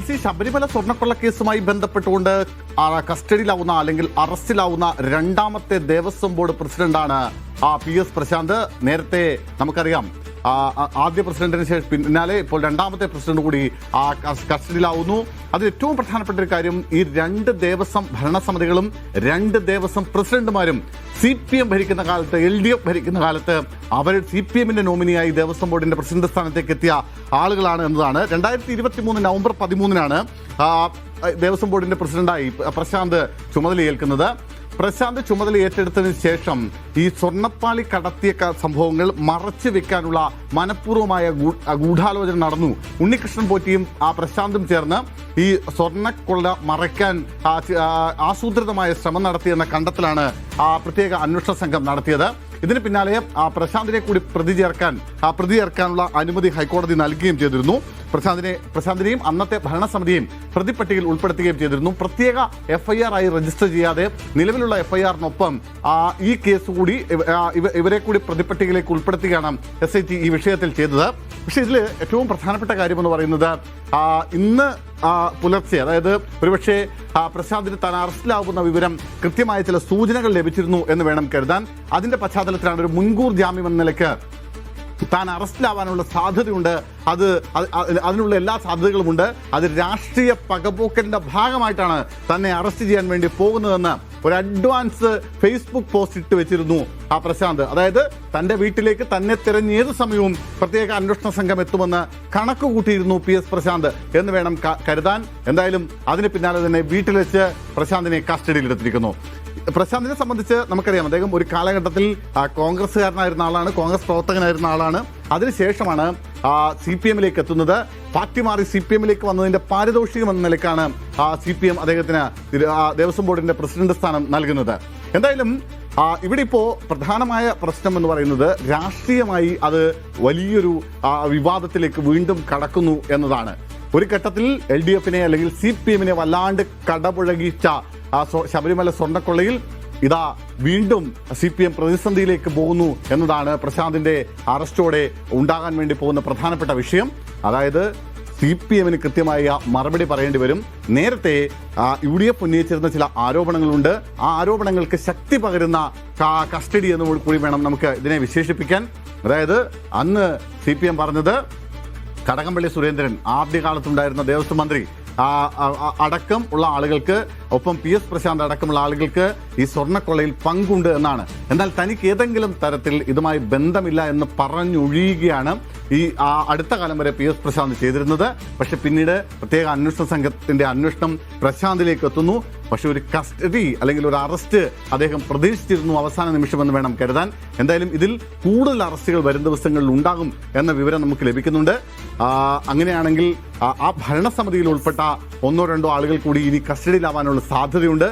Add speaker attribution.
Speaker 1: ജിൽസി, ശബരിമല സ്വർണ്ണക്കൊള്ള കേസുമായി ബന്ധപ്പെട്ടുകൊണ്ട് കസ്റ്റഡിയിലാവുന്ന അല്ലെങ്കിൽ അറസ്റ്റിലാവുന്ന രണ്ടാമത്തെ ദേവസ്വം ബോർഡ് പ്രസിഡന്റാണ് PS പ്രശാന്ത്. നേരത്തെ നമുക്കറിയാം ആദ്യ പ്രസിഡന്റിന് ശേഷം പിന്നാലെ ഇപ്പോൾ രണ്ടാമത്തെ പ്രസിഡന്റ് കൂടി കസ്റ്റഡിയിലാവുന്നു. അതിൽ ഏറ്റവും പ്രധാനപ്പെട്ട ഒരു കാര്യം, ഈ രണ്ട് ദേവസ്വം ഭരണസമിതികളും രണ്ട് ദേവസ്വം പ്രസിഡന്റുമാരും CPM ഭരിക്കുന്ന കാലത്ത്, LDF ഭരിക്കുന്ന കാലത്ത് അവർ CPMന്റെ നോമിനിയായി ദേവസ്വം ബോർഡിന്റെ പ്രസിഡന്റ് സ്ഥാനത്തേക്ക് എത്തിയ ആളുകളാണ് എന്നതാണ്. 2023 നവംബർ 13-നാണ് ദേവസ്വം ബോർഡിന്റെ പ്രസിഡന്റായി പ്രശാന്ത് ചുമതലയേൽക്കുന്നത്. പ്രശാന്ത് ചുമതല ഏറ്റെടുത്തതിന് ശേഷം ഈ സ്വർണ്ണപ്പാളി കടത്തിയ സംഭവങ്ങൾ മറച്ചു വെക്കാനുള്ള മനഃപൂർവ്വമായ ഗൂഢാലോചന നടന്നു. ഉണ്ണികൃഷ്ണൻ പോറ്റിയും പ്രശാന്തും ചേർന്ന് ഈ സ്വർണ്ണക്കൊള്ള മറയ്ക്കാൻ ആസൂത്രിതമായ ശ്രമം നടത്തിയെന്ന കണ്ടെത്തലാണ് പ്രത്യേക അന്വേഷണ സംഘം നടത്തിയത്. ഇതിന് പിന്നാലെ പ്രശാന്തിനെ കൂടി പ്രതി ചേർക്കാനുള്ള അനുമതി ഹൈക്കോടതി നൽകുകയും ചെയ്തിരുന്നു. പ്രശാന്തിനെയും അന്നത്തെ ഭരണസമിതിയെയും പ്രതിപ്പട്ടികയിൽ ഉൾപ്പെടുത്തുകയും ചെയ്തിരുന്നു. പ്രത്യേക FIR ആയി രജിസ്റ്റർ ചെയ്യാതെ നിലവിലുള്ള FIR-നൊപ്പം ഈ കേസ് കൂടി ഇവരെ കൂടി പ്രതിപ്പട്ടികയിലേക്ക് ഉൾപ്പെടുത്തുകയാണ് SIT ഈ വിഷയത്തിൽ ചെയ്തത്. പക്ഷേ ഇതിൽ ഏറ്റവും പ്രധാനപ്പെട്ട കാര്യമെന്ന് പറയുന്നത്, ഇന്ന് പുലർച്ചെ, അതായത് ഒരുപക്ഷെ പ്രശാന്തിന് താൻ അറസ്റ്റിലാവുന്ന വിവരം കൃത്യമായ ചില സൂചനകൾ ലഭിച്ചിരുന്നു എന്ന് വേണം കരുതാൻ. അതിന്റെ പശ്ചാത്തലത്തിലാണ് ഒരു മുൻകൂർ ജാമ്യം എന്ന നിലയ്ക്ക് താൻ അറസ്റ്റിലാവാനുള്ള സാധ്യതയുണ്ട്, അതിനുള്ള എല്ലാ സാധ്യതകളുമുണ്ട്, അത് രാഷ്ട്രീയ പകപോക്കലിന്റെ ഭാഗമായിട്ടാണ് തന്നെ അറസ്റ്റ് ചെയ്യാൻ വേണ്ടി പോകുന്നതെന്ന് ഒരു അഡ്വാൻസ് ഫേസ്ബുക്ക് പോസ്റ്റ് ഇട്ട് വെച്ചിരുന്നു പ്രശാന്ത്. അതായത് തന്റെ വീട്ടിലേക്ക് തന്നെ തിരഞ്ഞ് ഏത് സമയവും പ്രത്യേക അന്വേഷണ സംഘം എത്തുമെന്ന് കണക്ക് കൂട്ടിയിരുന്നു PS പ്രശാന്ത് എന്ന് വേണം കരുതാൻ. എന്തായാലും അതിന് പിന്നാലെ തന്നെ വീട്ടിൽ വെച്ച് പ്രശാന്തിനെ കസ്റ്റഡിയിലെടുത്തിരിക്കുന്നു. പ്രശാന്തിനെ സംബന്ധിച്ച് നമുക്കറിയാം, അദ്ദേഹം ഒരു കാലഘട്ടത്തിൽ കോൺഗ്രസ്സുകാരനായിരുന്ന ആളാണ്, കോൺഗ്രസ് പ്രവർത്തകനായിരുന്ന ആളാണ്. അതിനുശേഷമാണ് CPM-ലേക്ക് എത്തുന്നത്. പാർട്ടി മാറി CPM-ലേക്ക് വന്നതിന്റെ പാരിതോഷികം എന്ന നിലയ്ക്കാണ് CPM അദ്ദേഹത്തിന് ദേവസ്വം ബോർഡിന്റെ പ്രസിഡന്റ് സ്ഥാനം നൽകുന്നത്. എന്തായാലും ഇവിടെ ഇപ്പോൾ പ്രധാനമായ പ്രശ്നം എന്ന് പറയുന്നത്, രാഷ്ട്രീയമായി അത് വലിയൊരു വിവാദത്തിലേക്ക് വീണ്ടും കടക്കുന്നു എന്നതാണ്. ഒരു ഘട്ടത്തിൽ LDF-നെ അല്ലെങ്കിൽ CPM-നെ വല്ലാണ്ട് കടപുഴകിച്ച ശബരിമല സ്വർണ്ണക്കൊള്ളയിൽ ഇതാ വീണ്ടും CPM പ്രതിസന്ധിയിലേക്ക് പോകുന്നു എന്നതാണ് പ്രശാന്തിന്റെ അറസ്റ്റോടെ ഉണ്ടാകാൻ വേണ്ടി പോകുന്ന പ്രധാനപ്പെട്ട വിഷയം. അതായത് CPM-ന് കൃത്യമായ മറുപടി പറയേണ്ടി വരും. നേരത്തെ UDF ഉന്നയിച്ചിരുന്ന ചില ആരോപണങ്ങളുണ്ട്. ആ ആരോപണങ്ങൾക്ക് ശക്തി പകരുന്ന കസ്റ്റഡി എന്ന് കൂടി വേണം നമുക്ക് ഇതിനെ വിശേഷിപ്പിക്കാൻ. അതായത് അന്ന് CPM പറഞ്ഞത്, കടകംപള്ളി സുരേന്ദ്രൻ ആദ്യകാലത്തുണ്ടായിരുന്ന ദേവസ്വം മന്ത്രി അടക്കം ഉള്ള ആളുകൾക്ക്, ഒപ്പം PS പ്രശാന്ത് അടക്കമുള്ള ആളുകൾക്ക് ഈ സ്വർണ്ണക്കൊള്ളയിൽ പങ്കുണ്ട് എന്നാണ്. എന്നാൽ തനിക്ക് ഏതെങ്കിലും തരത്തിൽ ഇതുമായി ബന്ധമില്ല എന്ന് പറഞ്ഞൊഴിയുകയാണ് ഈ അടുത്ത കാലം വരെ PS പ്രശാന്ത് ചെയ്തിരുന്നത്. പക്ഷെ പിന്നീട് പ്രത്യേക അന്വേഷണ സംഘത്തിന്റെ അന്വേഷണം പ്രശാന്തിലേക്ക് എത്തുന്നു. പക്ഷെ ഒരു കസ്റ്റഡി അല്ലെങ്കിൽ ഒരു അറസ്റ്റ് അദ്ദേഹം പ്രതീക്ഷിച്ചിരുന്നു അവസാന നിമിഷമെന്ന് വേണം കരുതാൻ. എന്തായാലും ഇതിൽ കൂടുതൽ അറസ്റ്റുകൾ വരും ദിവസങ്ങളിൽ ഉണ്ടാകും എന്ന വിവരം നമുക്ക് ലഭിക്കുന്നുണ്ട്. അങ്ങനെയാണെങ്കിൽ ആ ഭരണസമിതിയിൽ ഉൾപ്പെട്ട 1-2 ആളുകൾ കൂടി ഇനി കസ്റ്റഡിയിലാവാനുള്ള സാധ്യതയുണ്ട്.